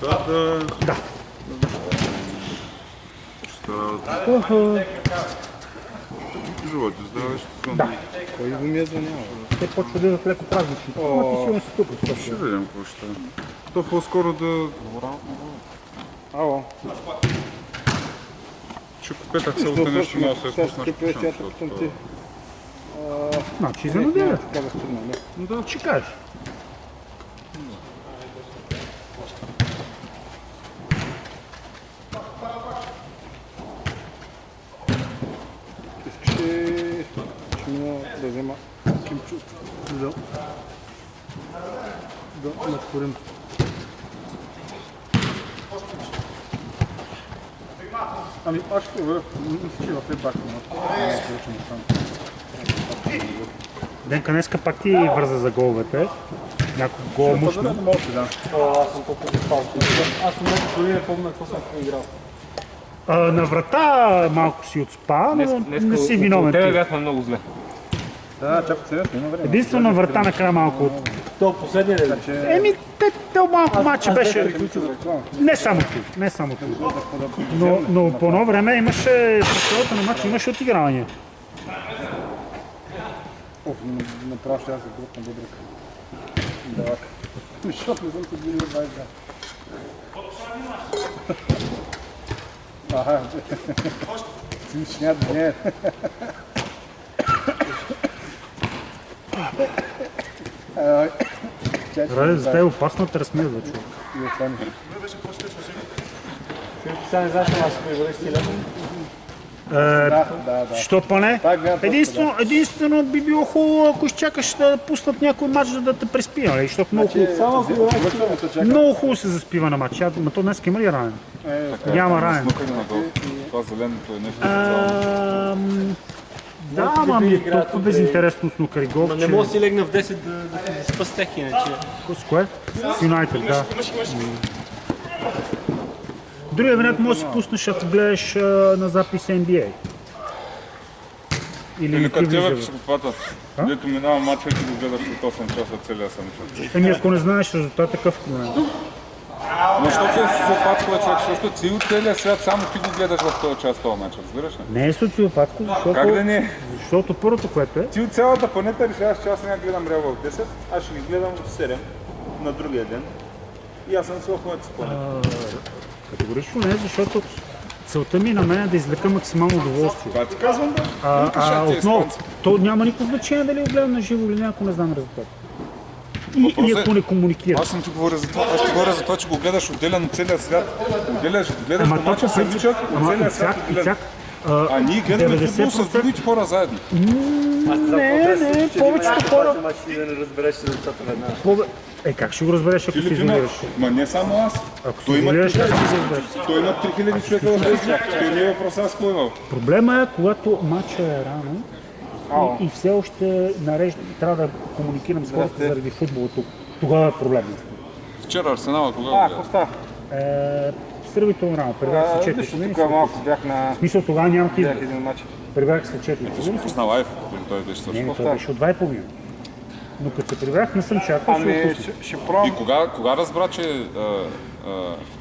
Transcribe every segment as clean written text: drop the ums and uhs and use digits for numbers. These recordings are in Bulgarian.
Да. Животи, здраве, ще съм. Да. Кой го ми е звънял? Те почва да идват леко празнични. Ама ти сигурно си тук. Ще видим какво ще е. То по-скоро да... Ало. Чуко петък се още нещо малко се изпуснаш по шанс, защото... Значи за неделя. Така да стигна, не? Да, ще кажеш. Искаш ли мина да взема кимчу? Да натворим. Ами аз ще проверя. Мисля, че в ебака Денка днеска пак ти върза за головете. Някой гол мушна. Аз съм толкова спал. Аз в момента дори не помня какво съм играл. На врата малко си отспа, но не си виновен Тебе ти. бяхме много зле. Да, чакай сериозно, има време. Единствено на врата накрая малко от... То последния ли? Еми, те малко матча беше... Не само ти, не само ти. Но по едно време имаше, по цялото на матча имаше отигравания. Направо ще аз за друг на Добрик. Да. Защото не съм се били за 20 грам. Ага. Си няма да не е. Ради, за теб е опасно да разсмеят, бе, човек. Сега не знаеш, аз ще бъдеш силен. Що поне? Единствено би било хубаво, ако изчакаш да пуснат някой матч, да те преспи, нали? Защото много хубаво се заспива на матч. Ма то днес има ли ранен? Няма ранен. Това зеленото е нещо. Да, ама ми е толкова безинтересно снукари гол, Не мога да си легна в 10 да спа с тех, иначе. С кое? С Юнайтед, да. Другия вариант може да си пуснеш, ако гледаш на запис NBA. Или като тебе психопата, дето минава матча и ти го гледаш от 8 часа целия сън. Еми, ако не знаеш резултат, такъв момент. Но що се социопатско, човек, защото си от целия свят, само ти го гледаш в този час, този матч, разбираш ли? Не е социопатско, Как да не? защото първото, което е... Ти от цялата планета решаваш, че аз няма гледам Реал в 10, аз ще ги гледам в 7 на другия ден. И аз съм си в моята планета. Категорично не, защото целта ми на мен е да извлека максимално удоволствие. Това ти казвам, да. Отново, то няма никакво значение дали го гледам на живо или не, ако не знам резултат. И ако не комуникираш. Аз съм ти говоря за това. Аз ти говоря за това, че го гледаш отделен от целия свят. Гледаш Ама го мача самичък от целия свят. А ние гледаме футбол с другите хора заедно. Не, повечето хора... Да не разбереш резултата веднага. Как ще го разбереш, ако си изолираш? Ма не само аз. Ако си изолираш, как ще го разбереш? Той има 3000 човека в Рейсбург. Той не е въпрос аз кой имал. Проблема е, когато матча е рано и все още трябва да комуникирам с хората заради футбола тук. Тогава е проблем. Вчера Арсенала кога го Какво става? Сравнително рано. Прибрах се 4 години. Тук малко бях на... В смисъл, тогава нямах избор. един матч. Прибрах се 4 години. пусна лайф, той беше свършил. Не, той беше от 2,5. Но като се прибрах, не съм чакал. Ще пробвам. И кога разбра, че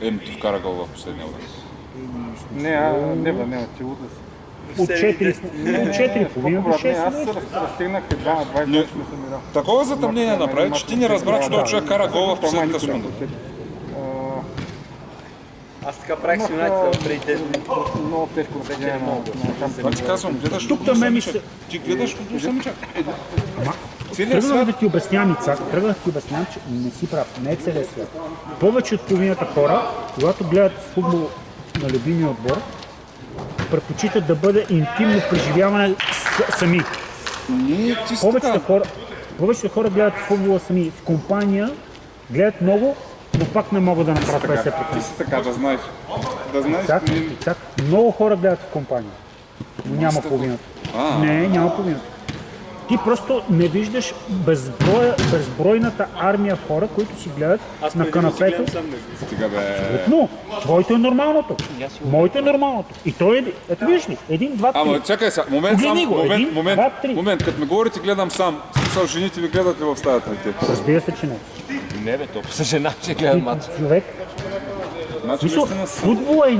Ем ти вкара гол в последния удар? Не, ти луда си. От 4 половина до 6. Аз разстигнах едва на 20 не съм играл. Такова затъмнение направи, че ти не разбра, че този човек кара гол в последната секунда. Аз така правих с Юнайтед преди 10 години. Много тежко разстигане. Това ти казвам, гледаш Тук да ме ми се... Ти гледаш футбол самичък. Тръгвам да ти обяснявам, Ицак, че не си прав, не е целият свят. Повече от половината хора, когато гледат футбол на любимия отбор, предпочитат да бъде интимно преживяване сами. Повечето хора гледат футбола сами. В компания гледат много, но пак не могат да направят 50%. Ти си така, да знаеш. Да знаеш. Ицак, много хора гледат в компания, но няма половината. Не, няма половината. Ти просто не виждаш безбройната армия хора, които си гледат на канапето. Стига бе. Но твоето е нормалното. Моето е нормалното. И той е, ето виж ли, 1, 2, 3. Ама чакай сега, момент, като ме говорите гледам сам. Смисъл, жените ви гледат ли в стаята на те? Разбира се, че не. Не бе, то са жена, че гледат матч. Човек, Значи, Смисъл, наистина са. футбол е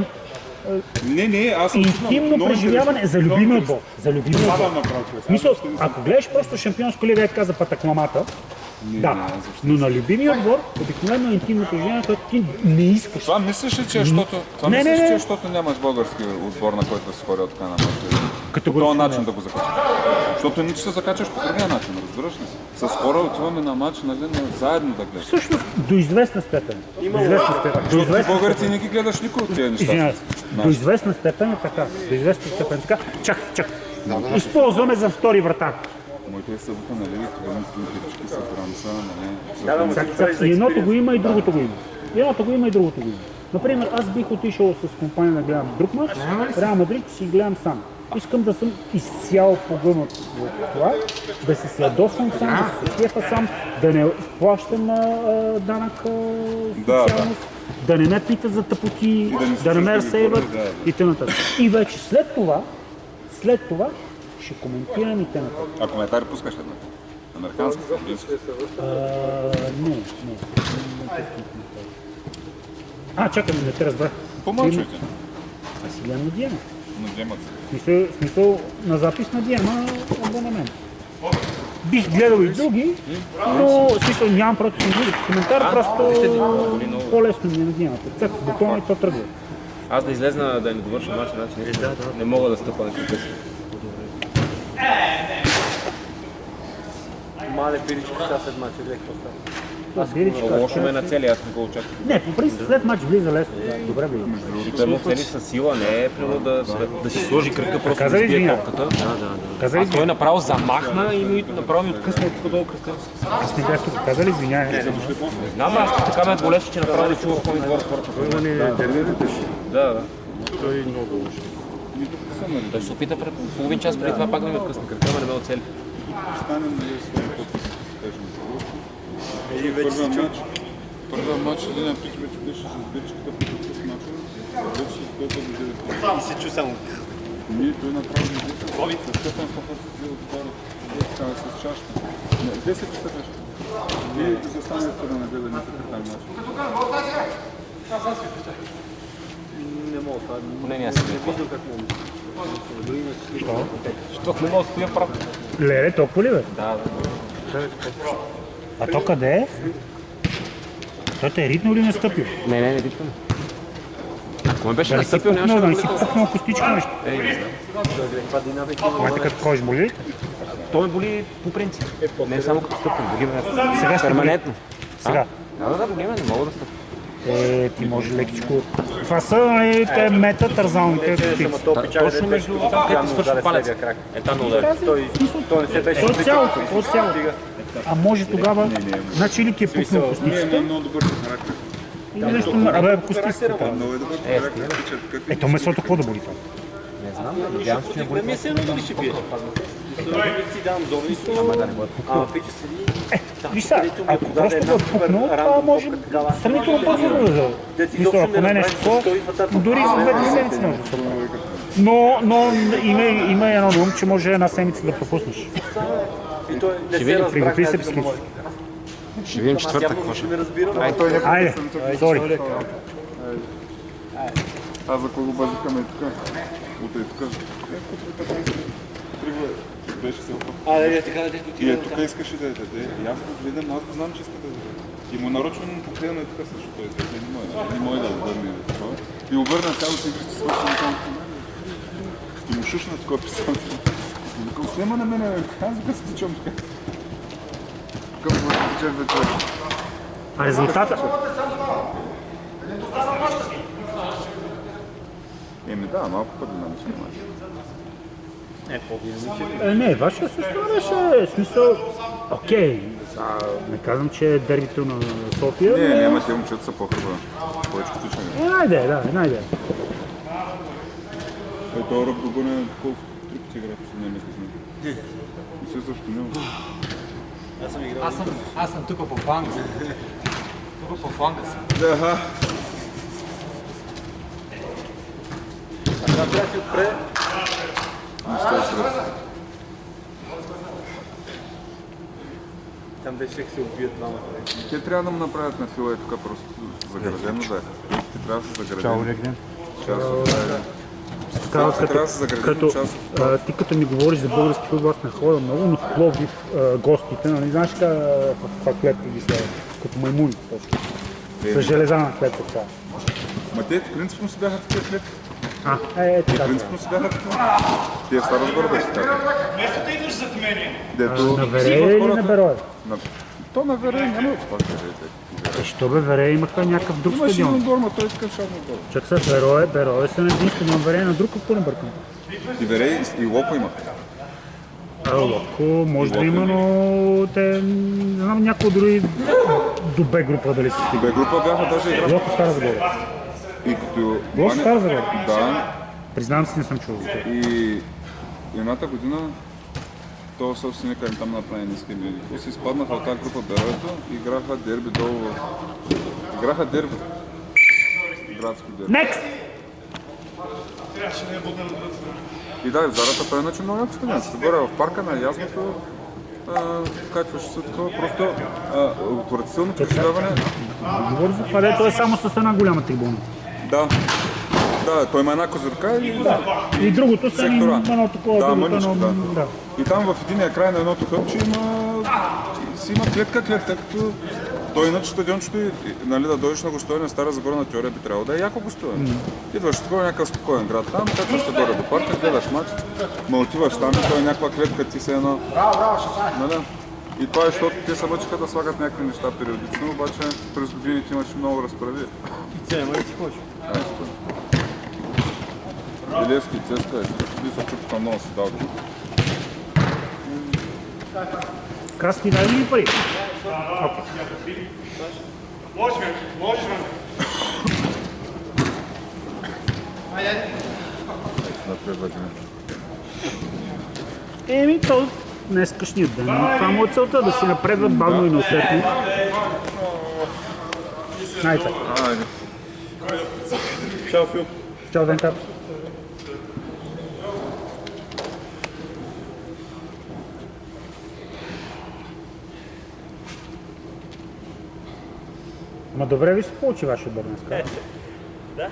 Не, аз съм интимно много преживяване за любимия отбор. За любимия Това отбор. да направя, човек. В смисъл, ако гледаш просто шампионско лига, каза патакламата, да, но на любимия отбор обикновено е интимно преживяване, което ти не искаш. Това мислиш ли, че е, защото... Това Не, мислиш, не, че не. е, защото нямаш български отбор, на който да се ходи от така на матч? По Категорично този начин не. да го закачаш. Защото не че се закачаш по другия начин, разбираш ли? С хора отиваме на матч, нали, заедно да гледаш. Всъщност, до известна степен. До известна степен. До Защото ти известна българци не ги гледаш никой от тези неща. Извинявай се. До известна степен е така. До известна степен е така. Чакай. Използваме за втори вратар. Моите са вътре, нали, това мислим, пички са Франца, нали. И едното го има, и другото го има. И едното го има, и другото го има. Например, аз бих отишъл с компания да гледам друг мач, Реал Мадрид си гледам сам. Искам да съм изцяло погънат от това, да се ядосвам сам, да се кефа сам, да не плащам данък специалност, да не ме питат за тъпоти, да не ме разсейват и т.н. И вече след това ще коментирам и т.н. А коментари пускаш ли? Американски, английски? Не. Чакай, не те разбрах. Помълчайте. Аз си гледам на Диема. Надемат. Смисъл на запис на Диема абонамент. Бих гледал и други, но смисъл нямам против други коментар, просто по-лесно ми е на Диемата. Цък с бутона и то тръгва. Аз да излезна да не довърша матча, значи не мога да стъпа на кръка си. Мале пирички сега след мача, гледай какво става. Лошо ме на цели, аз не го очаквам. Не, по принцип след мач влиза лесно. Добре влиза. И той му цели със сила, не е примерно да си сложи кръка, просто Каза да ли избие извиня? топката. Каза ли А той направо замахна и направо ми откъсна тук долу кръка. Аз не бях тук. Каза ли извиняй? Не знам, аз така ме болеше, че направо не чува какво ми говори хората. Да. Той е много лошо. Той се опита половин час преди това пак да ми откъсна кръка, но не ме оцели. Станем нали своя подпис, кажем. Първия матч, един пич вече беше с бирчката по с матча. Вече с който да И се чу само. той направи 10. С Стефан Фахът се взел отбора. С чашка. 10 часа беше. Вие застанете първа неделя, не са тази матч. Не мога това. Поне не аз си Виждам как мога. Защото не мога да стоя прав. Леле, толкова ли бе? Да. А то къде е? Той те е ритнал или не стъпил? Не ритвам. Ако ме беше Да не си настъпил, нямаше пукнал, да да не си влизам. пукнал костичка нещо. Това динамика има. Майка като ходиш боли? То ме боли по принцип. Не само като стъпвам, боли ме Сега ще перманентно. Сега. Да, боли ме, не мога да стъпвам. Ти може лекичко. Това са нали, те мета тързалните костици. Точно между там, където свършва палец. Е там да удари. Той не се беше От цялото, от цялото. А може тогава, значи или ти е пукнал Не, костиците, много добър характер. или нещо, абе костиците. Много е добър характер. Ето месото какво да боли това? Не знам, надявам се, че не боли. Ми се едно дали ще пиеш. Си давам зони, ама пича седи. Виж сега, ако просто го е пукнал, това може сравнително бързо да бъде. Мисля, ако не е нещо такова, дори за 2 седмици може да се оправи. Но има едно на ум, че може една седмица да пропуснеш. Приготви се психически. Ще видим четвъртък какво ще. Айде, сори. Аз за кого базикаме тук? Утре тук. Беше се и е тук искаше да даде. И аз го гледам, аз го знам, че иска да даде. И му нарочно му погледна тук също. Не може да върне това. И обърна цялото игрище, свърши там. И му шушна такова писано. Викам, снема на мене, аз го се тичам така. Към го се тичам вече. А резултата? Да, малко по-динамичен мач. Не, вашия също беше смисъл. Окей, не казвам, че е дербито на София. Не, няма те момчета са по-хубава. Повече тичане. Една идея. Това ръб го гоня колко три пъти игра по съдния месец. И се също няма. Аз съм тук по фланга. Тук по фланга съм. Да, Трябва да си отпре. Там вече се убият двамата. те трябва да му направят на фила тук просто заградено да е. Списъците трябва да са Чао, заградени. Легден. Трябва да са заградени част от Ти като ми говориш за български футбол, аз не ходя много, но в Пловдив гостите, нали знаеш каква клетка ги следва? Като маймуни, точно. С железана клетка това. Ма те принципно си бяха такива клетки. Така. Принципно си бяха такива. Тия в Стара Загора беше така. Вместо да идваш зад мене. На Верея или на Берое? То на Верей няма това къде. Що бе, Верея имаха някакъв друг Имаше стадион. един ма той иска шарно отбор. Чак се, Берое са на един стадион, Верея на друг, какво не бъркам? И Верей и Лопа имаха. Локо, може да има, но те, не знам, някой дори до Б група дали се стига. Б група бяха даже играли. Локо Стара Загора. И като... Локо Стара Загора? Да. Признавам си, не съм чувал. И едната година то собственика им там направи ниски медии. После изпаднаха от тази група Бероето и играха дерби долу в... Играха дерби. Градско дерби. Next! И да, в Зарата той иначе много яко стадион. Ще горе в парка на Язмото, качваш се такова, просто отвратително преживяване. Говори за това, де, той е само с една голяма трибуна. Да. Да, той има една козирка и... И другото са сектора. едно такова, Да, другото мъничко, едно... да. Да. И там в единия край на едното хъпче има клетка, като той иначе стадиончето и нали, да дойдеш на гостуване на Стара Загора на теория би трябвало да е яко гостуване. Идваш такова някакъв спокоен град там, качваш се горе до парка, гледаш мач, ма отиваш там и той е някаква клетка, ти се едно... Нали? И това е, защото те се мъчиха да слагат някакви неща периодично, обаче през годините имаше много разправи. И цена, ма ли си хочеш? Илевски и Цеска, би се чупка много си дал. Краски, дай ли пари? Напред вадиме. Еми, то днескашният ден. Това му е целта, да си напредват бавно и неусетно. Найде. Айде. Чао, Фил. Чао, Вентар. Ама добре ви се получи вашия отбор днес. Да.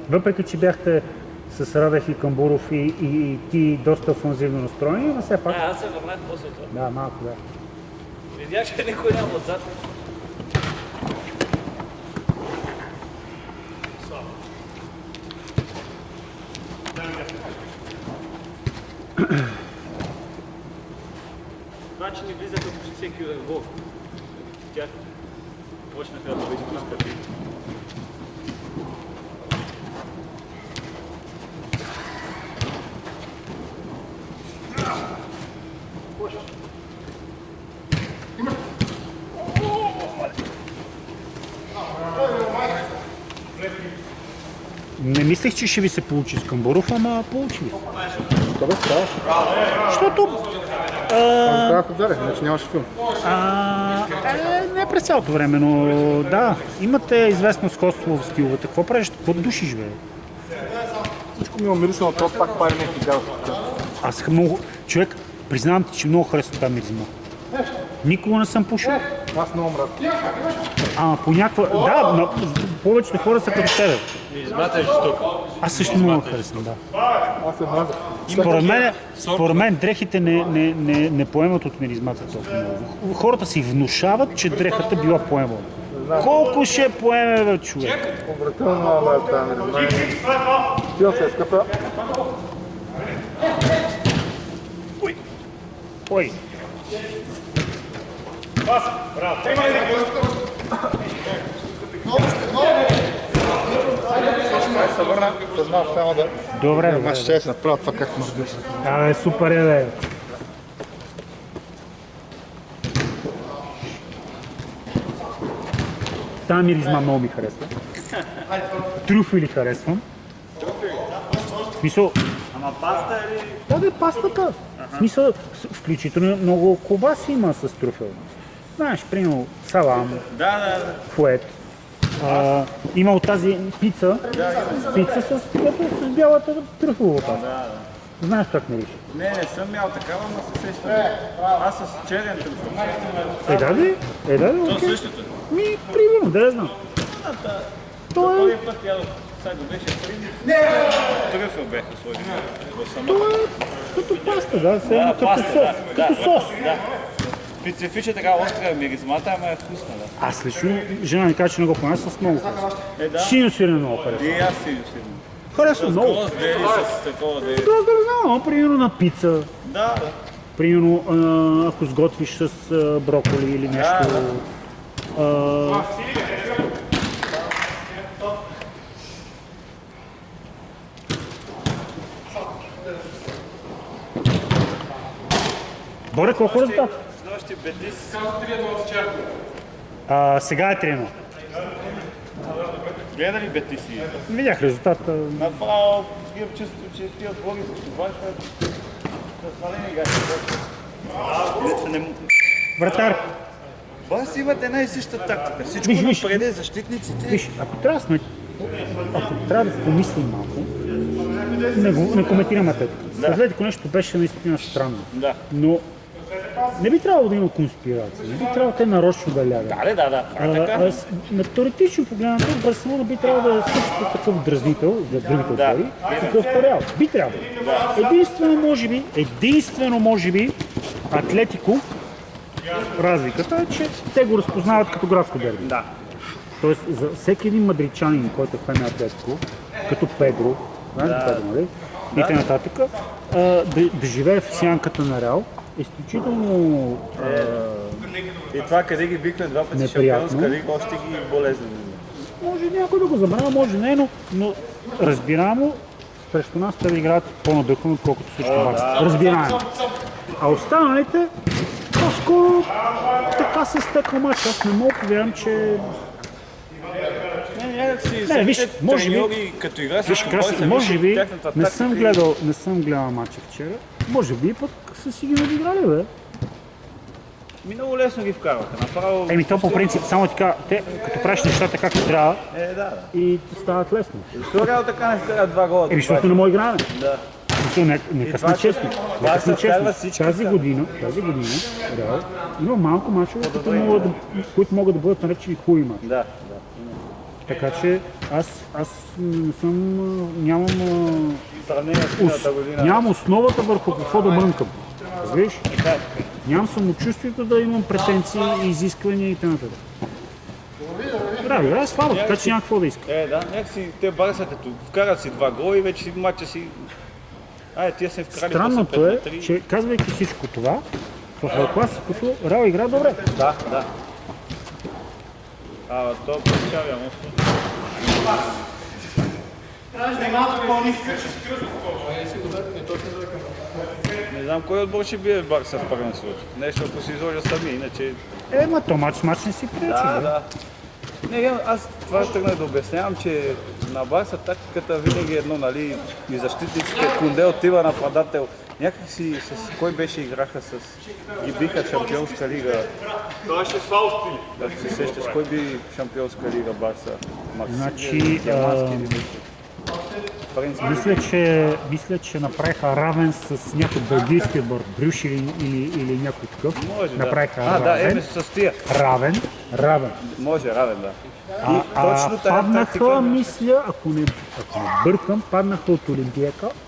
Въпреки, че бяхте с Радев и Камбуров и ти доста офанзивно настроени, но все пак... Аз се върнах после това. Да, малко, да. Видях, че никой няма отзад. Значи не влизаха почти всеки гол. Тях почнаха да изпускат. Не мислех, че ще ви се получи с Камбуров, ама получи ви се. Това бе ставаш. Защото... Трябва да взере, иначе нямаше филм. Не през цялото време, но да, имате известно сходство в стиловете. Какво правиш? Какво душиш, бе? Всичко ми е мирисно, то пак пари не ти Аз много... Човек, признавам ти, че много харесва тази миризма. Никога не съм пушил. Аз много мрак. Ама по някаква... Да, но повечето хора са като тебе. Измата е жестока. Аз също много харесвам, да. Аз се мразя. Според мен дрехите не поемат от миризмата толкова много. Хората си внушават, че дрехата била поемала. Колко ще поеме, бе, човек? Обратително, ама е тази миризма. Стил се е скъпа. Ой, Се върна, съзнавам само да... добре, добре. Аз ще се направя това как може да. Абе, супер е, бе. Тая миризма много ми харесва. Трюфели харесвам. В смисъл... Ама паста или... Да, бе, пастата. В смисъл, включително много колбаси има с трюфел. Знаеш, примерно салам, Да. фует. Има от тази пица, с бялата трюфелова паста. Знаеш как мирише? Не съм мял такава, но се сещам. Аз с черен трюфел. Да, окей. същото. Примерно, да я знам. Първи път ядох, сега го беше трюфел беха сложили в самата. То е като паста, да, все едно като сос. Като сос. Да. Специфична така остра миризмата, ама е вкусна, да. Аз лично, жена ми каза, че не го понася, с много харесва. Да. Синьо сирене много харесва. И аз си усилим. Харесва С много. гроз дели, с такова дели. Да знам, примерно на пица. Да. Примерно, ако сготвиш с броколи или нещо. Боре, колко резултат? Снощи Бетис. Сега е 3-1. Гледа ли Бетиси? Видях резултата. Направо имам чувство, че тия отбори с това ще свалени играчи. Вратар, Бас имат една и съща тактика. Всичко Виж. напреде, защитниците. виж, ако трябва да помислим малко, не коментираме тъй. Следвайте, нещо беше наистина странно. Да. Но не би трябвало да има конспирация, не би трябвало те нарочно да лягат. Да. Така. На теоретично погледнато, Барселона би трябвало да е също такъв дразнител за другите отбори, какъвто Реал. Би трябвало. Единствено може би, Атлетико, разликата е, че те го разпознават като градско дерби. Да. Тоест, за всеки един мадридчанин, който е фен на Атлетико, като Педро, Педро, нали? И т.н. Да живее в сянката на Реал, изключително И това къде ги бихме два пъти неприятно. шампионска лига, още ги болезнено. Може някой да го забравя, може не, но разбираемо срещу нас те да играят по-надъхано, отколкото всички Барса. Разбираемо. А останалите, по-скоро така се стъква мач. Аз не мога повярвам, че... Не, виж, може би- като игра Виж, с Краси, може би, не съм гледал матча вчера, може би пък са си ги надиграли, бе. Много лесно ги вкарваха. Направо... То по принцип, само така, те като правиш нещата както трябва Да. и стават лесно. Защо Реал така не вкара 2 гола? Защото не може играем. Да. Нека сме честни. Нека сме вкарва честни. всички Тази година Реал има малко мачове, които могат да бъдат наречени хубави мачове. Да. Така че аз не съм, нямам основата върху какво да мрънкам. Разбираш? Нямам самочувствието да имам претенции и изисквания и т.н. Браво, играе слабо, така че няма какво да иска. Някакси те Барса като вкарат си 2 гола и вече си матча си... тия се вкарали Странното е, че казвайки всичко това, в Ел Класикото Реал игра добре. Да. То получава мост. Не знам кой отбор ще бие Барса в първенството. Нещо ако си изложа сами, иначе... То матч не си пречи. Да. Аз това тръгнах да обяснявам, че на Барса тактиката винаги е едно, нали, и защитниците, Кунде отива нападател. Някакси с кой беше играха с... ги биха в Шампионска лига. Това ще Фаусти. Да се сещаш, кой би Шампионска лига Барса? Значи, германски или нещо? мисля, че направиха равен с някой белгийски отбор, Брюш или някой такъв. Може, Направиха равен. С тия. Равен. Може, равен, да. Паднаха, мисля, ако не бъркам, паднаха от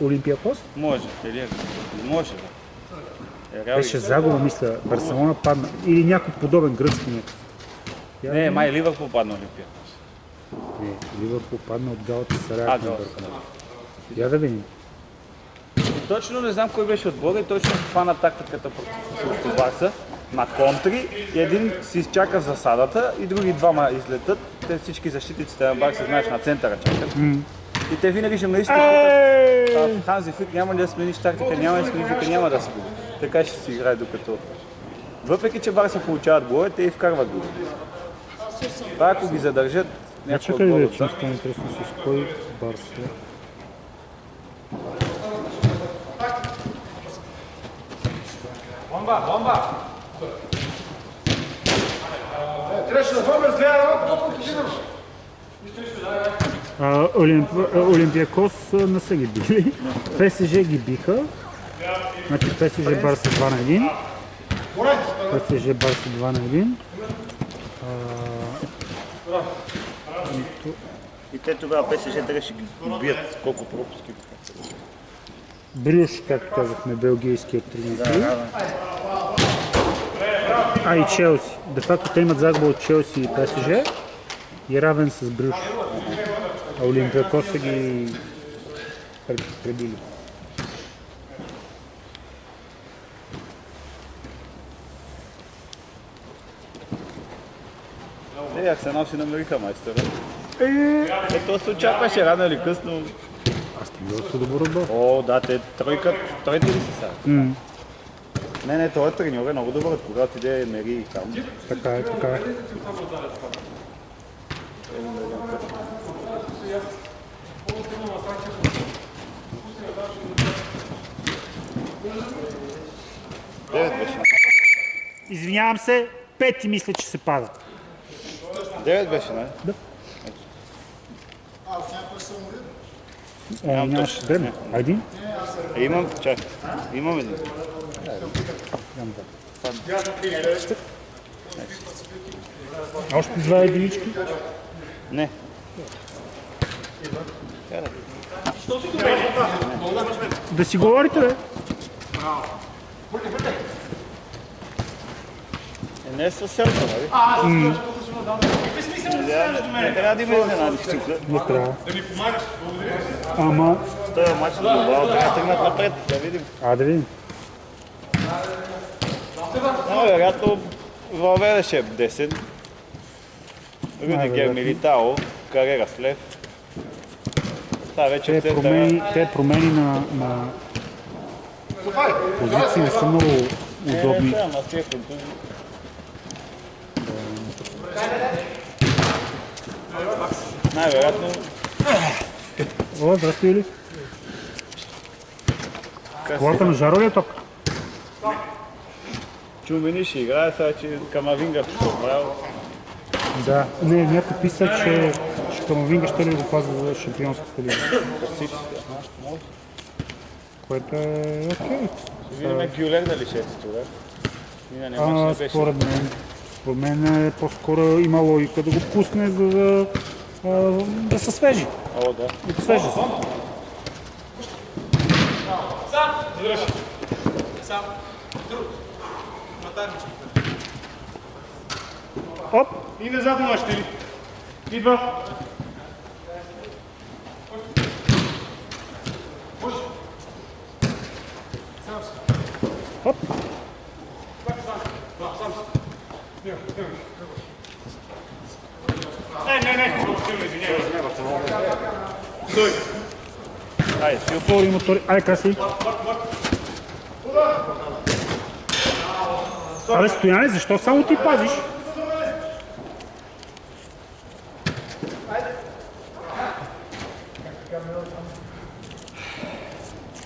Олимпиакос. Може, може, да. Беше загуба, мисля, Барселона падна. Или някой подобен гръцки някакъв. Не, май Ливърпул падна Олимпия. Не, Ливърпул падна от Галата Сарая. Я да видим. Точно не знам кой беше отбора и точно хвана тактиката против Барса на контри и един си изчака в засадата и други двама излетат. Те всички защитниците на Барса, знаеш, на центъра чакат. И те винаги журналистите питат Ханзи Флик няма ли да смениш тактика, няма да спи. Така ще си играе докато... Въпреки, че Барса получават голове, те и вкарват голове. Това ако ги задържат, някой Чакай да отбор видя, от че стане интересно с кой Барса. Бомба! Олимпиакос не са ги били. ПСЖ ги биха. Значи ПСЖ Барса 2 на 1. ПСЖ Барса 2 на 1. И те тогава ПСЖ трябваше ги убият колко пропуски. Брюш, както казахме, белгийският тренер. А и Челси. Де факто те имат загуба от Челси и ПСЖ и равен с Брюш. А Олимпиакос са ги пребили. Арсенал си намериха майстора. То се очакваше рано или късно. Аз не било добър отбор. О, да, те тройка ли са сега? Не, този треньор е много добър, когато иде мери и там. Така е, така е. Извинявам се, 5 мисля, че се пада. 9 беше, не? Да. Нямаше време. Един? Имам, чакай. Имам един. Още 2 единички? Не. Да си говорите, бе. Не е със селка, нали? Не трябва да има изненадиш тук. Не трябва. Ама... С този матч на Билбао трябва да тръгнат напред, да видим. Да видим. Вероятно Валверде ще е десен. Рюдигер, Милитао, Карера с Лев. Те промени на позиции не са много удобни. Най-вероятно... О, здрасти, Юли. Колата на Жаро ли е ток? Чумени ще играе, сега че Камавинга ще оправил. Да, не, някой писа, че Камавинга ще ли го пазва за шампионската лига. Което е окей. Видиме Гюлер дали ще е титуляр. Според мен е по-скоро има логика да го пусне, за да са свежи. О, да. От свежест. Оп! И назад имаш ли? Идва. Оп! Не, извинявай. Айде, си отвори мотори. Айде, краси. Абе, Стояне, защо само ти пазиш?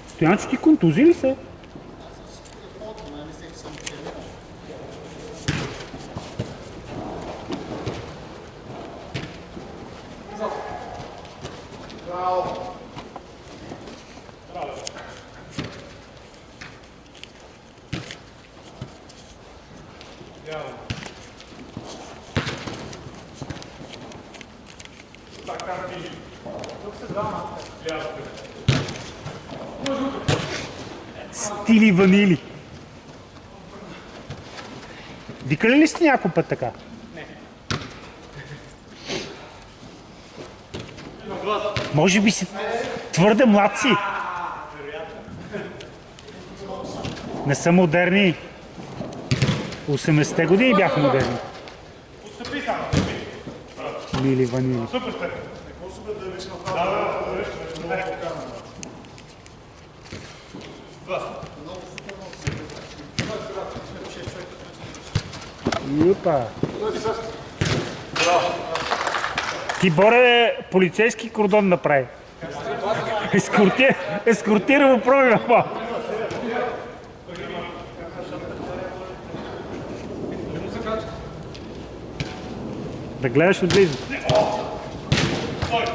Стоянчо, ти контузи ли се? Стили ванили. Викали ли сте някой път така? Не. Може би си твърде млад си. Не са модерни. 80-те години бяха модерни. Мили ванили. Юпа. Ти Боре полицейски кордон направи. Ескортира го пробива малко. Да гледаш отблизо.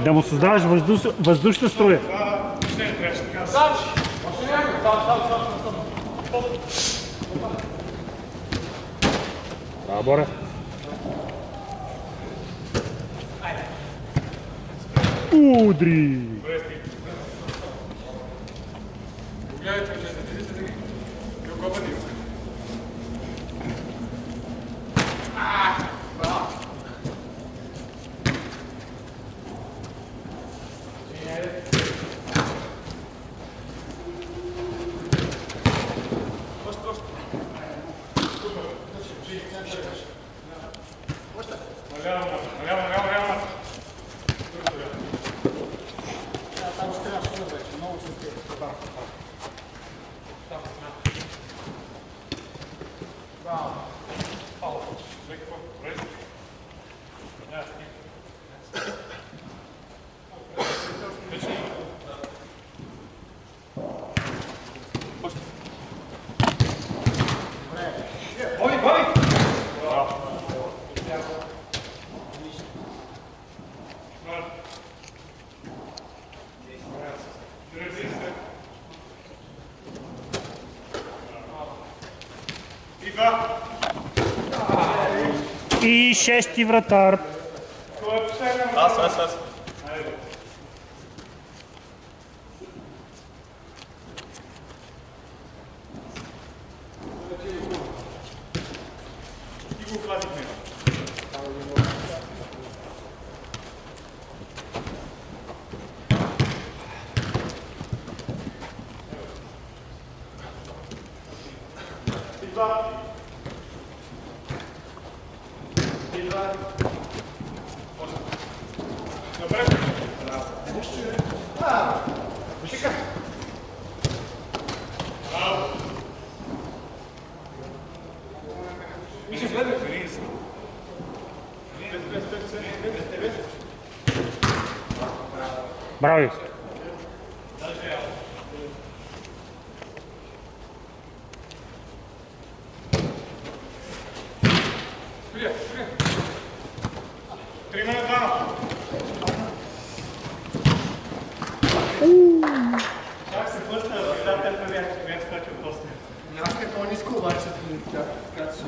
Да му създаваш въздушна струя. Браво, Боре. Удри! И шести вратар. Аз. Браво! Аз е по-ниско, обаче така че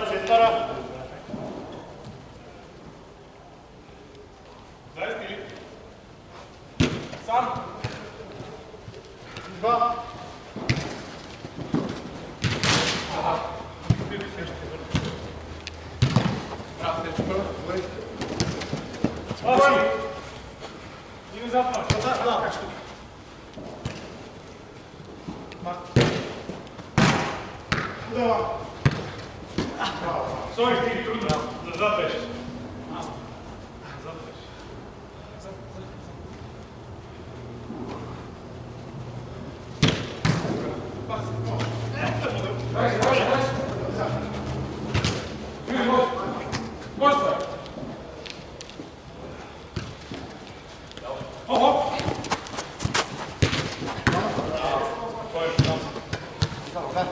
Центъра. Знаеш ли? Сам. Два. И назад марш. Стой, стиги, трудно. Назад беше.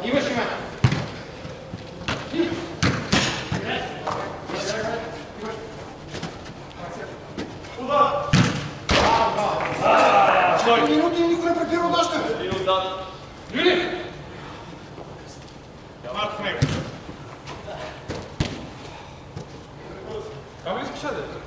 Имаш ли мен? минути и никой не препира нощта. Юли! Марк в него. Там ли искаш да?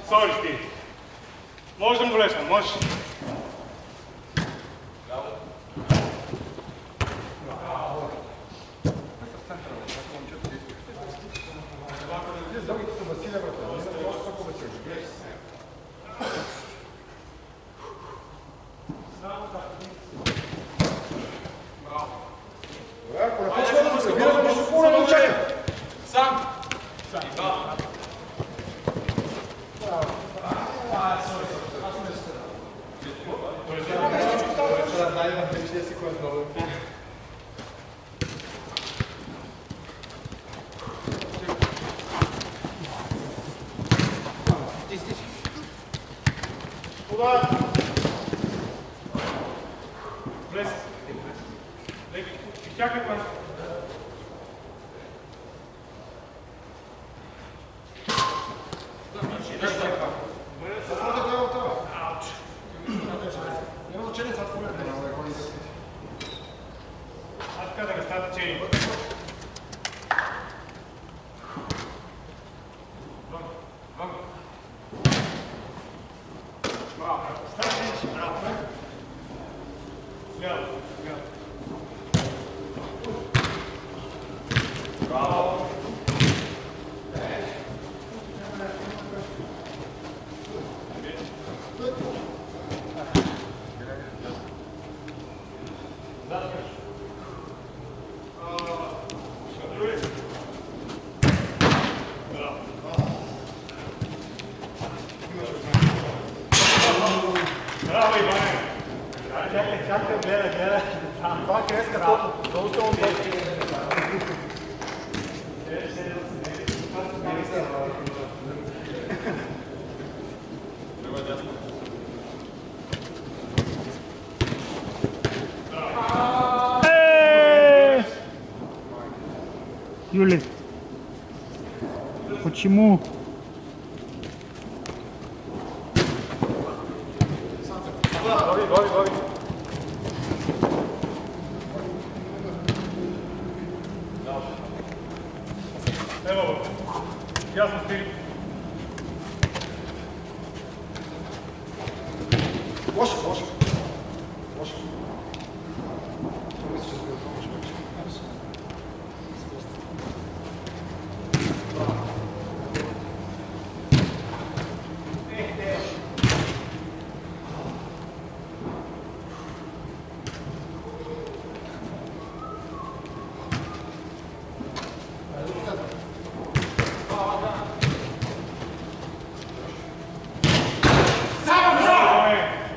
Сори ти. Можеш да му влезеш, можеш. Юли, почему? Ясно стили. Лошо.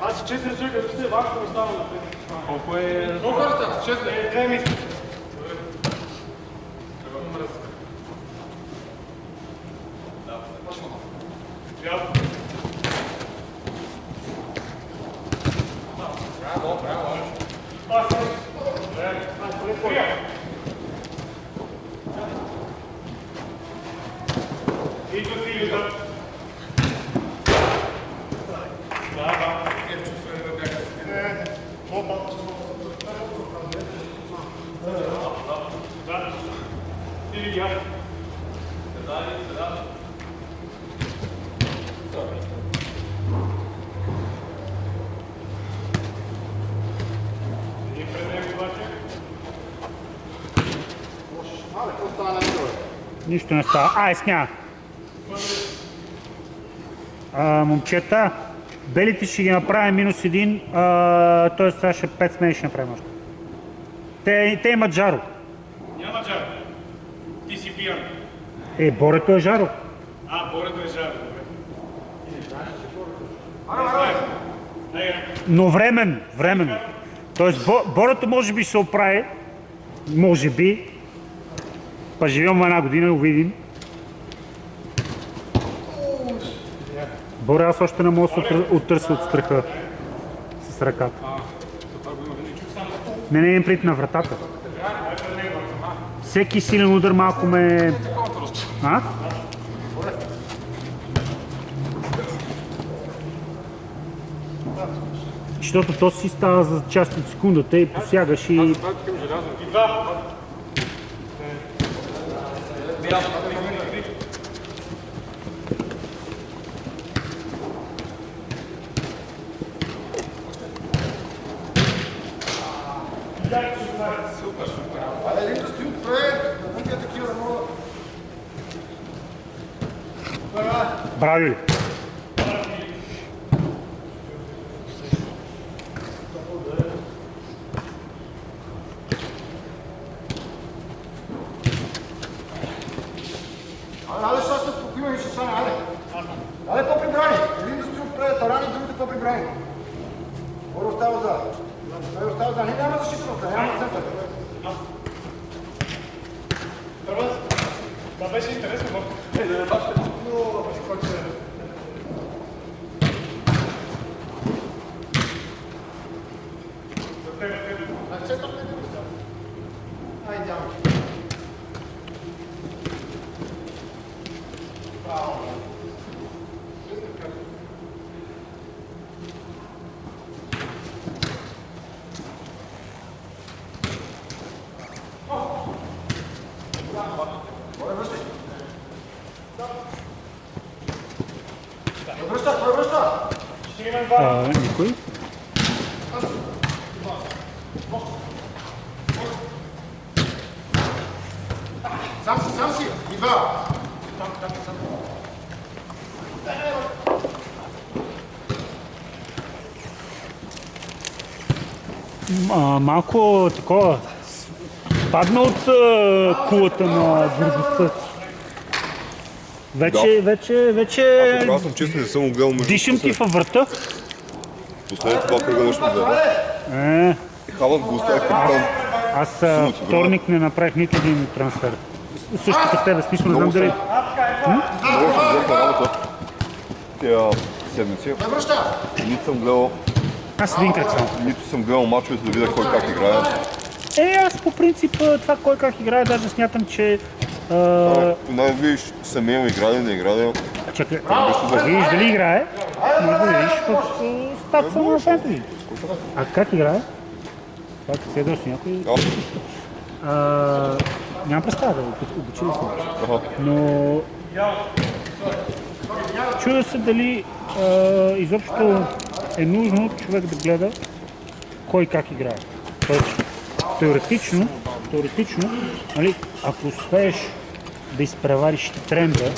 Аз 4 човека, вижте, важно остава да Колко е... Колко е става? 6 2 месеца. Нищо не става. Ай, сня! Момчета, белите ще ги направим минус 1, т.е. сега ще 5 смени ще направим още. Те имат жаро. Няма жаро. Ти си пиян. Борето е жаро. Борето е жаро. Но временно. Тоест борето може би ще се оправи, може би, па живеем една година и увидим. Боре, аз още не мога да се оттърся от страха с ръката. Не им прит на вратата. Всеки силен удар малко ме... Защото то си става за част от секундата и посягаш и... Един да стои отпред, да бъде такива да мога. Браво, Юли! Але сега се спокойно и ще стане, але по-прибрани. Един да стои отпред, тарани, другите по-прибрани. Боро остава за. Той остава за. Няма защитата, няма център. Това беше интересно, Айде. идеално. Никой? Сам си, и два. Малко такова падна от кулата на гордостта си. Вече Ако аз съм честен, не съм го гледал между дишам ти във врата. последните два кръга нещо да Халанд го оставих капитан. Аз вторник не направих нито един трансфер. Също като тебе, смисъл, не знам дали... Много съм взех на работа тия седмици. Нито съм гледал, Аз един кръг само. нито съм гледал мачовете да видя кой как играе. Аз по принцип това кой как играе, даже смятам, че... Най видиш самия играе или не играе. Чакай, да видиш дали играе, може да видиш в статуса на фентези. А как играе? Как се дошли някой? Нямам представа да обучили сме. Но... Чудя се дали изобщо е нужно човек да гледа кой как играе. Тоест, теоретично, нали, ако успееш да изпревариш тренда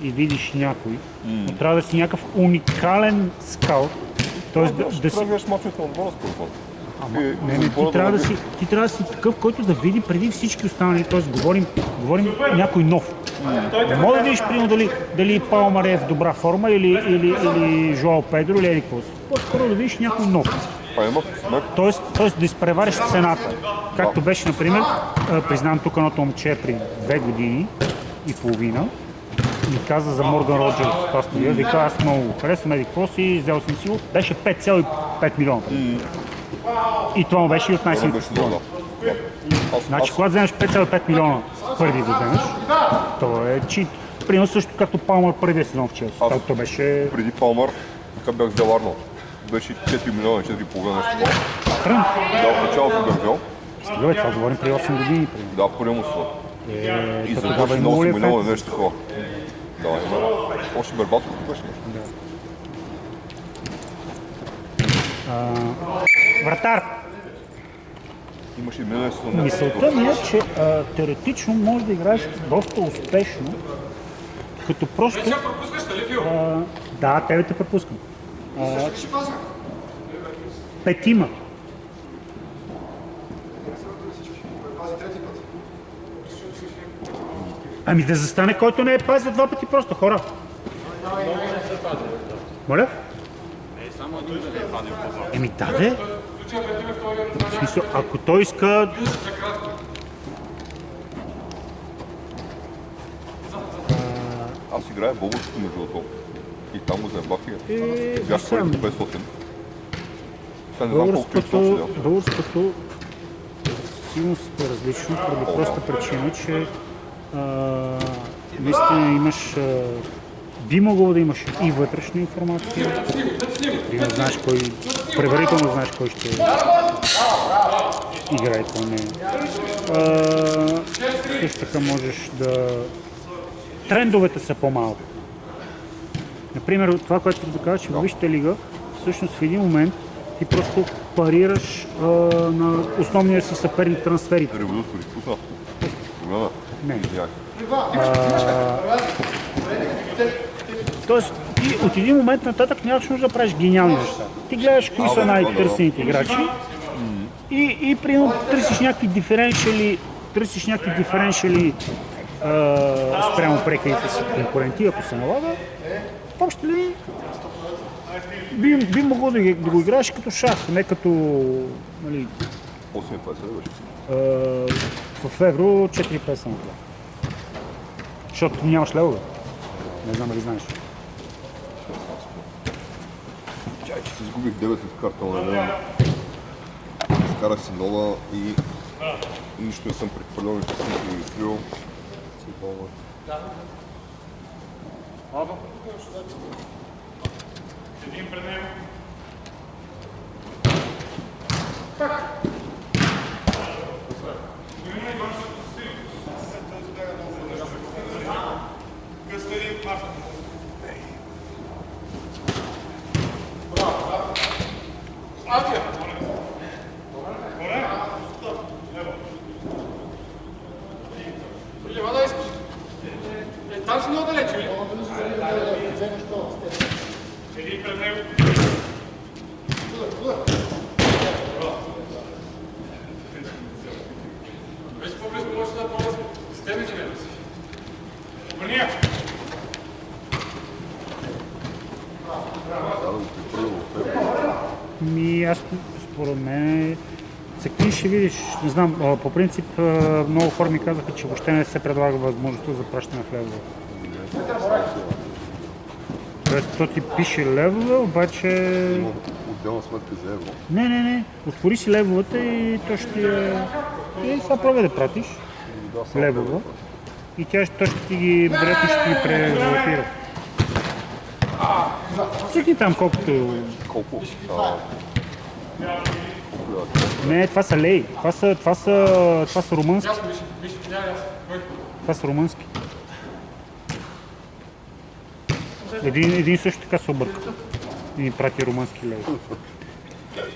и видиш някой, но трябва да си някакъв уникален скаут, т.е. да си... Гледаш мачовете на отбора според мен. Ти трябва да си такъв, който да види преди всички останали, т.е. говорим някой нов. Не мога да видиш, примерно, дали Палмар е в добра форма или Жоао Педро или какво си. По-скоро да видиш някой нов. Тоест да изпревариш цената. Както беше, например, признавам тук едното момче при 2 години и половина, ми каза за Морган Роджерс в Астон Вила, вика, аз много го харесвам, еди какво си, взел съм си го, беше 5,5 милиона. И това му беше и от най-силните сезони. Значи, когато вземеш 5,5 милиона първи го вземеш, то е чит. Примерно също както Палмар първия сезон в Челси. То беше... Преди Палмар, така бях взел Арнолд. Беше 4 милиона, 4,5 нещо. Да, в началото бях взел. Стига бе, това говорим при 8 години. Да, първия му това. И завърши на 8 милиона нещо такова. Да, има. Още Бербатов беше нещо. Вратар! Имаше и миналия сезон. Мисълта ми е, че теоретично можеш да играеш доста успешно, като просто... Да, тебе те пропускам. Петима. Ами да застане, който не е пазил два пъти просто, хора. Моля? Еми даде. В смисъл, ако той иска... Аз играя българското между другото. И там го заебах и бях първите 500. Сега не знам колко точно ще българското силно е различно, поради проста причина, че наистина имаш... би могло да имаш и вътрешна информация, примерно знаеш кой, предварително знаеш кой ще играе, кой не. Също така можеш да... Трендовете са по-малко. Например, това, което ти да кажа, че във Висшата лига, всъщност в един момент ти просто парираш на основния си съперник трансферите. Револютори, пусна. Проблема? Не. Извинявай. Тоест, ти от един момент нататък нямаш нужда да правиш гениални неща. Ти гледаш кои са най-търсените играчи и примерно търсиш някакви диференшали спрямо преките си конкуренти, ако се налага. Въобще ли би могло да го играеш като шах, не като... Нали, 8,50 беше. в евро 4,50 на това. Защото ти нямаш левове. Не знам дали знаеш. Чай, че си изгубих 9 от карта на ден. Скарах си нова и Нищо не съм прехвърлял, нищо съм регистрирал. Седим пред него. Там си много далече, ли? Седим пред него. Вече по-близко може да по-близко. С тебе живеем. Върния! Аз според мен всеки ще видиш, не знам, по принцип много хора ми казаха, че въобще не се предлага възможността за пращане в левове. Тоест, то ти пише левове, обаче... Отделна сметка за евро. Не. Отвори си левовете и то ще ти е... И сега пробвай да пратиш левове. И то ще ти ги вероятно ще ти превалутира. Цикни там колкото... Колко? Не, това са лей. Това са румънски. Това са румънски. Един също така се обърка. И ми прати румънски лей.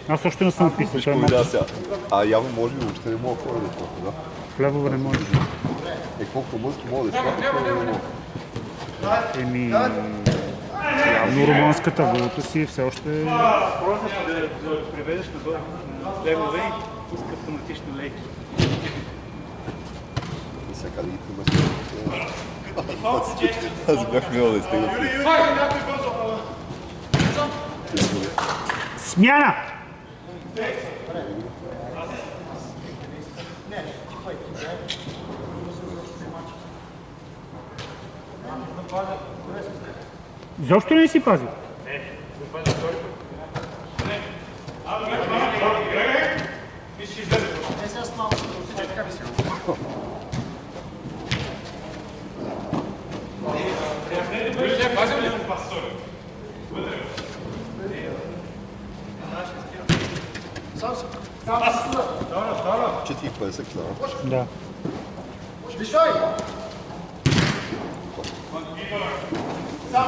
Аз още не съм писал. Виж какво сега. Явно може би въобще не мога да ходя да това, да? В левове не може. Колко румънски мога да изпратя, не мога. Явно румънската валута си все още... Просто да преведеш на левове и пуска автоматично лейки. Сега да ги аз бях минал да изтегна. Смяна! Защо не си пазил? Че ти 50 кг. Да. Вишай!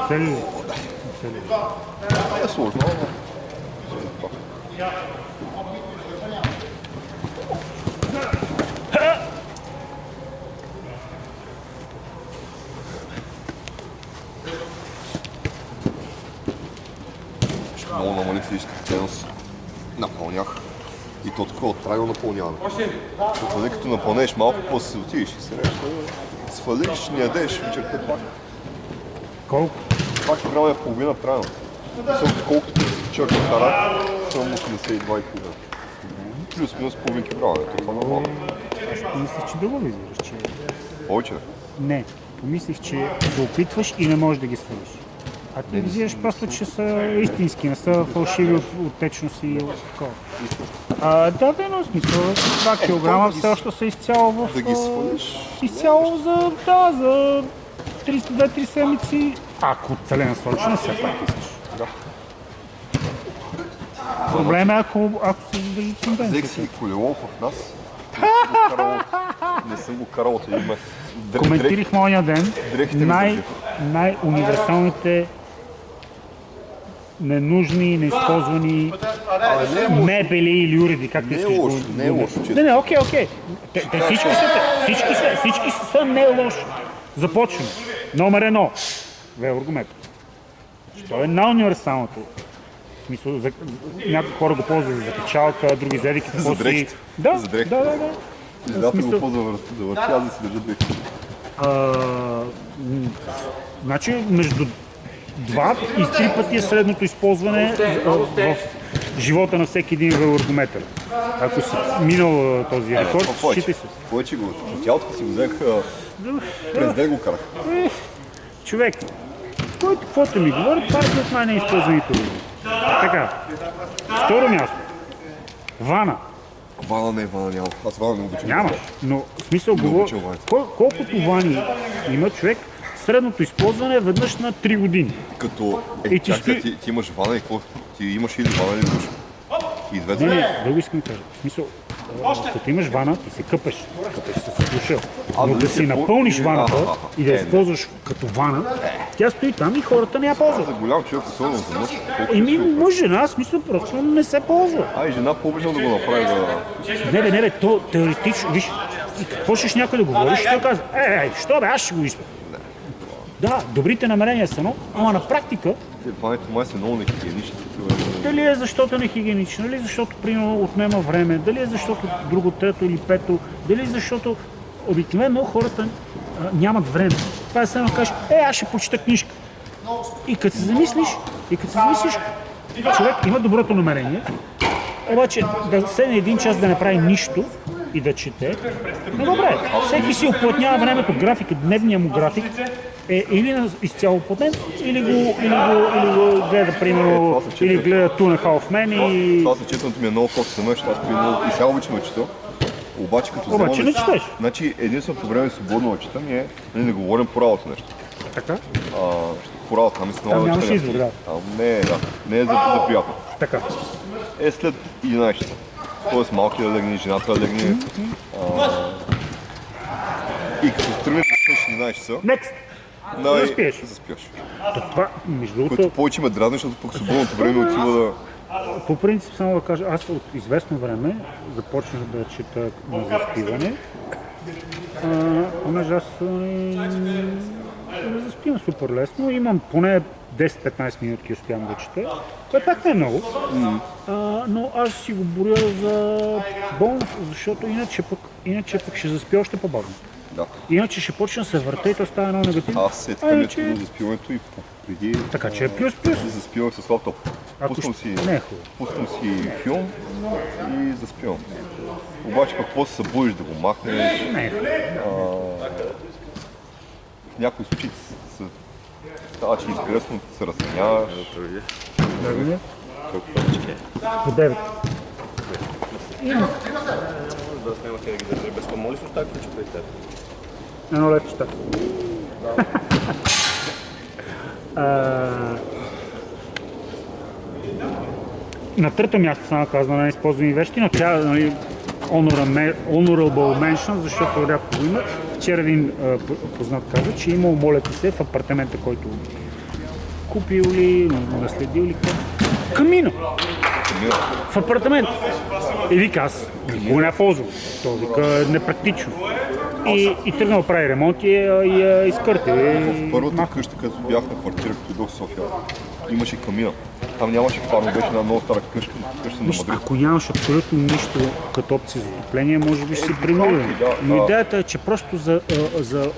Цели ли? Е сложно, но... Много намали физическата дейност. Напълнях. И то такова трайно напълняване. Защото като напълнеш малко, после се отидеш и се реш, свалиш, не ядеш, вечерта пак. Колко? Пак правя половина правилно. Колкото човек харак, съм 82,5. Плюс-минус половин килограм, това е нормално. Аз помислих, че друго визираш, че... Повече? Не, помислих, че се опитваш и не можеш да ги свалиш. А ти визираш просто, че са истински, не са фалшиви от течност и такова. Да, но смисъл, 2 килограма все още са изцяло в... Да ги свалиш? Изцяло за 2-3 седмици. Ако целенасочено все пак искаш. Да. Проблем е ако се задържи Взех тенденцията. си колело в нас. Не съм го карал от един месец. Коментирахме оня ден дрехите ми държи. най-универсалните ненужни, неизползвани мебели или уреди, както искаш го... Не е лошо, честно. Не, окей. Всички са не лошо. Започваме. Номер 1. Велоргометър. Що е най-универсалното? В смисъл, някои хора го ползват за закачалка, други за едиките. За дрехите. Да. Издата го ползва да върти, аз да си държа дрехите. Значи между 2 и 3 пъти е средното използване в живота на всеки един велоргометър. Ако си минал този рекорд, считай се. Повече го. Тялото си го взех през ден го карах. Човек, който каквото ми говори, това е от най-неизползваните уреди. Така, второ място. Вана. Вана няма. Аз вана не обичам. Няма, но в смисъл Не говоря, обичам ваните. колкото вани има човек, средното използване е веднъж на 3 години. Като И ти чакай, стои- ти имаш вана и какво? Ти имаш или вана или душ? И двете. Не, друго искам да кажа. В смисъл, като имаш вана, ти се къпеш се душа. Но дали да си си напълниш ваната и да я не. използваш като вана, тя стои там и хората не я ползват. За голям човек, особено за мъж. Еми, мъж, жена, в смисъл, просто не се ползва. Ай, жена по-обичам да го направи да... Не бе, то теоретично, виж, почнеш някой да говориш, ще той казва, що бе, аз ще го изпя. Да, добрите намерения са едно, ама на практика, Ването май са много нехигиенични. дали е защото не е хигиенично, дали защото примерно отнема време, дали е защото друго, трето или пето, дали защото обикновено хората нямат време. Това е само да кажеш, аз ще прочета книжка. И като се замислиш, човек има доброто намерение, обаче да седне един час да не прави нищо и да чете, е добре. Всеки си оплътнява времето, графика, дневния му график е или изцяло оплътнен, или го гледа, примерно, или гледа Two and a Half Men и... Това съчетането ми е много по-съмър, защото аз примерно и сега обичам да чета. Обаче като Обаче не четеш. Значи единственото време свободно да четам е не говорим по работа нещо. Така? По работа, ами се Там налага да нямаш чета. избор, да. Не е за приятел. Така. Е след 11 часа. Тоест малки да легне, жената да легне. И като тръгнеш след 11 часа, Заспиеш. заспяш. Това, между Което другото, повече ме дразни, защото пък свободното време отива да... по принцип, само да кажа, аз от известно време започнах да чета на заспиване. Понеже аз не заспивам супер лесно, имам поне 10-15 минутки успявам да чета, което пак не е много, но аз си го боря за бонус, защото иначе пък ще заспя още по-бавно. Да. Иначе ще почне да се върта и то става едно негативно. Аз се така ми е трудно заспиването и преди Така че е плюс. заспивах с лаптоп. Пускам си, Не е хубаво. пускам си филм и заспивам. Обаче пък после се будиш да го махнеш. Не е хубаво. В някои случаи става, че интересно се разсъмняваш. По 9. Да снимате да ги държи без помоли с остави ключа пред теб. Едно лето чета. На трето място само казвам на неизползвани вещи, но тя нали, honorable mention, защото рядко го има. Вчера един познат каза, че имал, молете се, в апартамента, който купил ли, наследил ли какво. Камино! В апартамент. И вика, аз го не ползвам. То вика непрактично. И тръгнал прави ремонт и я изкърти. Първата къща, където бях на квартира, като дойдох в София, имаше камина. Там нямаше парно, беше една много стара къща на Мадрид. Ако нямаш абсолютно нищо като опция за отопление, може би ще си принуден. Но идеята е, че просто за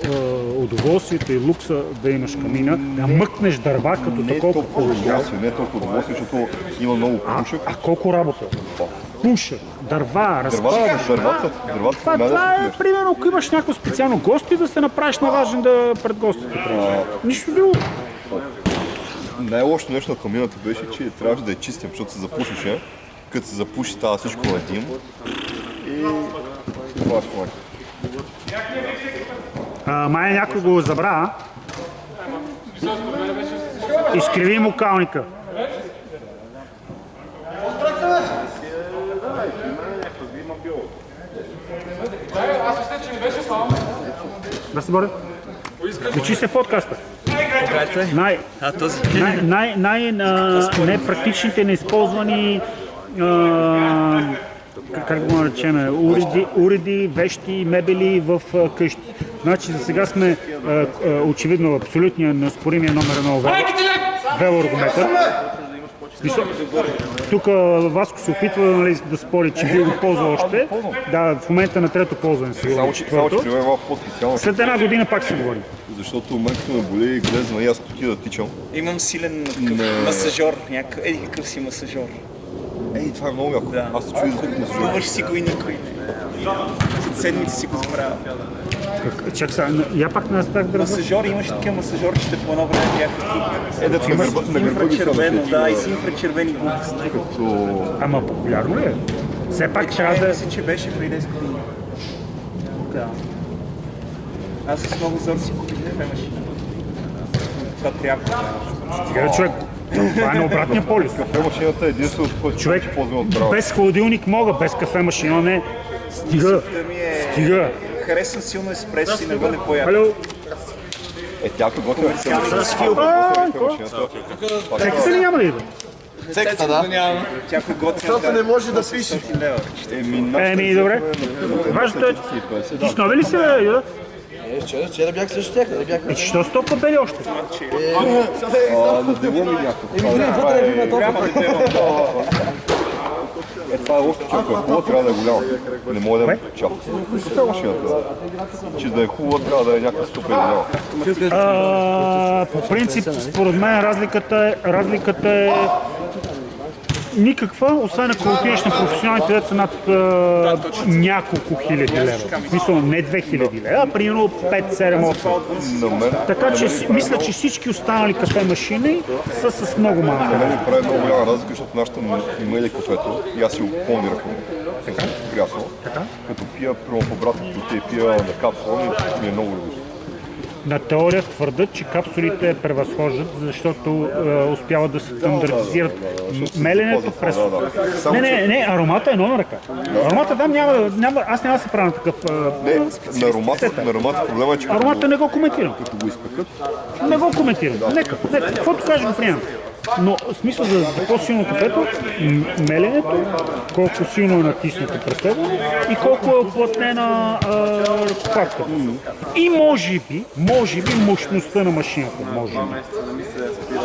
удоволствието и лукса да имаш камина, да мъкнеш дърва като Не е такова. толкова удоволствие, не е толкова удоволствие, защото има много пушек. А колко работа? Пушек, дърва, разпадаш. Дървата са Това е примерно, ако имаш някакво специално гости, да се направиш наважен да пред гостите. Нищо друго. Най-лошото нещо на камината беше, че трябваше да я чистим, защото се запушеше. Като се запуши, става всичко на дим. И това е шмак. Май някой го забра. Изкриви му калника. Да се боря. Включи се в подкаста. Най-непрактичните, неизползвани, как го наречем, уреди, вещи, мебели в къщи. Значи за сега сме очевидно абсолютния неоспоримия номер едно велоергометър. Тук Васко се опитва нали, да спори, че би го ползвал още. Да, в момента на трето ползване си. Само, че при мен е малко по-специално. След една година пак се говорим. Защото мен като ме боли и глезна и аз токи да тичам. Имам силен масажор, какъв си масажор. Това е много яко. Да. Аз се чуя за такъв масажор. Купуваш си го и никой. След седмици си го забравя. Чак сега, я пак не успях да разбера. Масажор, имаш такива масажорчета по едно време бяха На гърба ги инфрачервено, да, и с инфрачервени глупости. Ама популярно ли е? Все пак трябва да... Мисля, че беше преди 10 години. Да. Аз с много зор си купих кафе машина. Това трябва. Стига, човек. Това е на обратния полюс. Кафе машината е единственото, което Човек, ползваме от брава. без холодилник мога, без кафе машина не. Стига. Стига. Харесвам силно еспресо и навън е по-яко. Алло. Тяко готова С фил. Цеката ли няма ли идва? Цеката, да. Тяко готвя. Защото не може да пише. Еми, добре. Важното е, ти с нови ли си, Юда? Вчера бях също тях, не бях. Що стопа бели още? На дело ми някакво. Това е още чупка. Хубаво трябва да е голямо. Не може да е чап. Кафе машината. Че да е хубаво, трябва да е някаква стопа и голяма. По принцип, според мен разликата е никаква, освен ако отидеш на професионалните деца над няколко хиляди лева. В смисъл не 2000 лева, а примерно 5, 7, 8. Така че мисля, че всички останали кафе машини са с много малко. На мен ми прави много голяма разлика, защото нашата има или кафето и аз си го планирах в крясло. Като пия прямо по обратното те пия на капсула, ми е много любимо. На теория твърдат, че капсулите превъзхождат, защото успяват да се стандартизират меленето през... Не, аромата е много на ръка. Аромата там няма, аз няма да се правя на такъв... Не, на аромата проблема е, че аромата не го коментирам. като го изпекат. Не го коментирам. Нека, каквото кажа го приемам. Но в смисъл за по-силно кафето, меленето, колко силно е натиснато през теб и колко е оплътнена ръкопатката. И може би мощността на машината, може би.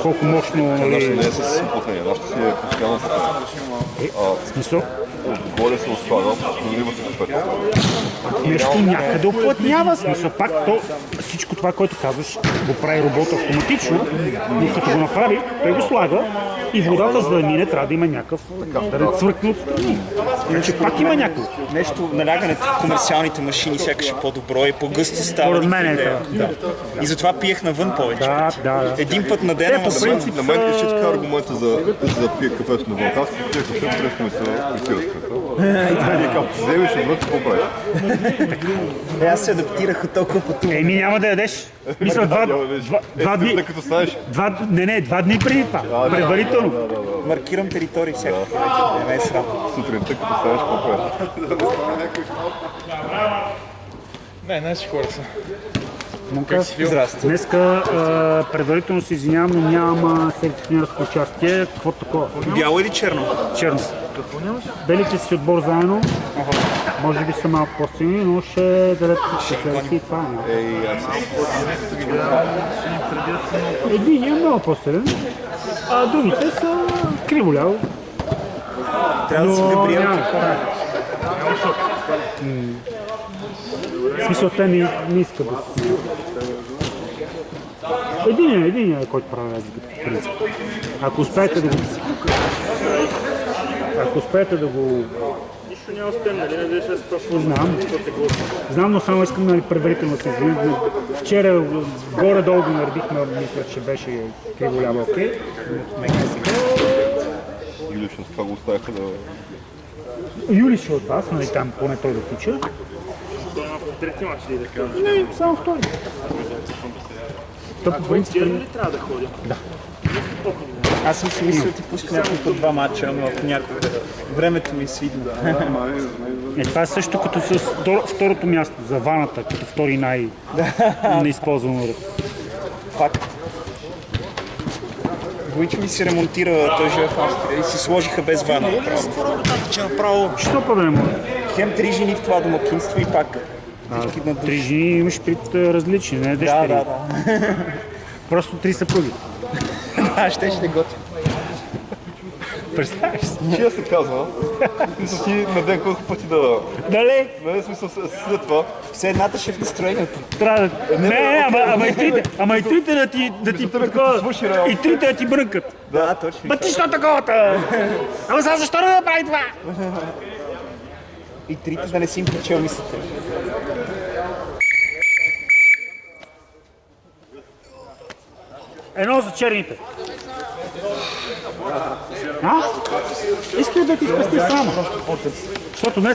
Колко мощно... Нашата не е с оплътнение, нашата си е постоянно оплътнение. В смисъл? Отгоре се ослага, пролива се кафето. Нещо някъде оплътнява, смисъл пак то, всичко това, което казваш, го прави робота автоматично, но като го направи, той го слага и водата, за да мине, трябва да има някакъв, да не цвъркне отстрани. Значи пак има някакво. Нещо, налягането в комерциалните машини сякаш е по-добро и по-гъсто става. Според мен е да. И затова пиех навън повече. Да. Един път на ден, по принцип На мен е, че така аргумента за да пия кафето навън. Аз си пия кафе, тръсно ми се присира с кафе. Като вземеш отвън, какво правиш? аз се адаптирах от толкова пътуване. Еми няма да ядеш. Мисля, два дни. Като станеш. 2 дни преди това. Предварително. Маркирам територии всякакви вече. Не е срам. Сутринта, като станеш, какво правиш? Не, наши хора са. Днеска предварително се извинявам, но нямам селекционерско участие. Какво такова? Бяло или черно? Черно. Белите си отбор заедно. Може би са малко по-силни, но ще дадат специалисти и това е. Един е много по-силен, а другите са криволяво. Трябва да си Габриел. В смисъл, те не искат да се... Един е, който прави разликата, в принцип. Ако успеете да го... Нищо няма с теб, нали? Не се спрашва. Знам, но само искам нали, предварително да се извиня. Вчера горе-долу го наредихме, мисля, че беше криволяво окей. Юли, с това го оставяха да... Юли ще от вас, нали там поне той да тича. Трети мач ли да кажа? Не, само втори. То по принцип... Ли трябва да ходя? Да. Аз съм си мислил, ти пуска няколко 2 мача, но ако някога времето ми е свидно. Това е също като с второто място за ваната, като втори най-неизползвано ръд. Факт. Войчо ми се ремонтира този в Австрия и си сложиха без вана. Направо. Що па да не може? Хем 3 жени в това домакинство и пак. Три жени имаш пред различни, не дъщери. Да. Просто 3 съпруги. Ще готвя. Представяш си? Чия се казва, мисля ти на ден колко пъти да... Дали? Не, смисъл след това. Все едната ще е в настроението. Трябва да... Не, ама и трите да ти и трите да ти брънкат. Да, точно. Ма ти що таковата? Ама сега защо да направи това? И трите да не си им печел мислите. Едно за черните. А? Исках да ти спести само. Защото не